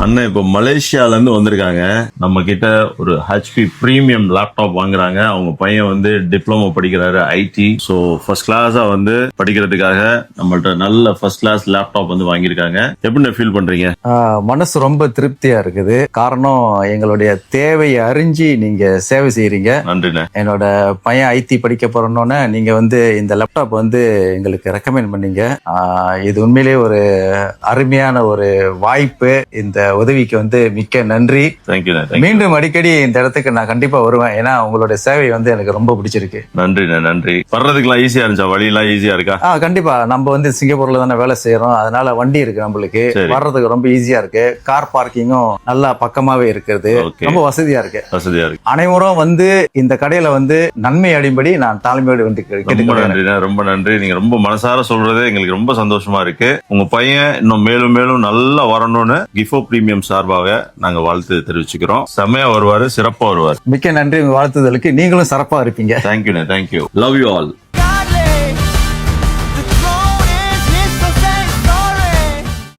அண்ணன் இப்போ மலேசியால இருந்து வந்திருக்காங்க. நம்ம கிட்ட ஒரு HP பிரீமியம் லேப்டாப் வாங்குறாங்க. அவங்க பையன் வந்து டிப்ளமோ படிக்கிறாரு IT. ஸோ ஃபர்ஸ்ட் கிளாஸா வந்து படிக்கிறதுக்காக நம்மள்ட்ட நல்ல ஃபர்ஸ்ட் கிளாஸ் லேப்டாப் வந்து வாங்கியிருக்காங்க. எப்படி ஃபீல் பண்றீங்க? மனசு ரொம்ப திருப்தியா இருக்குது. காரணம், எங்களுடைய தேவையை அறிஞ்சு நீங்க சேவை செய்யறீங்க. நன்றிண்ணே. என்னோட பையன் IT படிக்க போறோன்னு நீங்க வந்து இந்த லேப்டாப் வந்து எங்களுக்கு ரெக்கமெண்ட் பண்ணீங்க. இது உண்மையிலேயே ஒரு அருமையான ஒரு வாய்ப்பு. இந்த உதவிக்கு வந்து மிக்க நன்றி. தேங்க்யூண்ணே. மீண்டும் அடிக்கடி இந்த இடத்துக்கு நான் கண்டிப்பா வருவேன். ஏன்னா உங்களுடைய சேவை வந்து எனக்கு ரொம்ப பிடிச்சிருக்கு. நன்றிண்ணே. நன்றி. வர்றதுக்கெல்லாம் ஈஸியா இருந்துச்சா? வழியெல்லாம் ஈஸியா இருக்கா? கண்டிப்பா. நம்ம வந்து சிங்கப்பூர்ல தானே வேலை செய்யறோம். அதனால வண்டி இருக்கு நம்மளுக்கு. வர்றதுக்கு ரொம்ப ஈஸியா இருக்கு. கார் பார்க்கிங்கும் நல்லா பக்கமாவே இருக்கிறது. ரொம்ப வசதியா இருக்கு. அனைவரும் வந்து இந்த கடையில வந்து நன்மை அடையும்படி நான் தாழ்மையோடு வந்து கேட்டுக்கிறேன். ரொம்ப நன்றி. நீங்க ரொம்ப மனசார சொல்றது எங்களுக்கு ரொம்ப சந்தோஷமா இருக்கு. உங்க பையன் இன்னும் மேலும் மேலும் நல்லா வரணும்னு கிஃபோ பிரீமியம் சார்பாக நாங்க வாழ்த்து தெரிவிச்சுக்கிறோம். செமையா வருவாரு, சிறப்பா வருவார். மிக்க நன்றி. உங்க வாழ்த்துதலுக்கு. நீங்களும் சிறப்பா இருப்பீங்க. தேங்க்யூ. Love you all.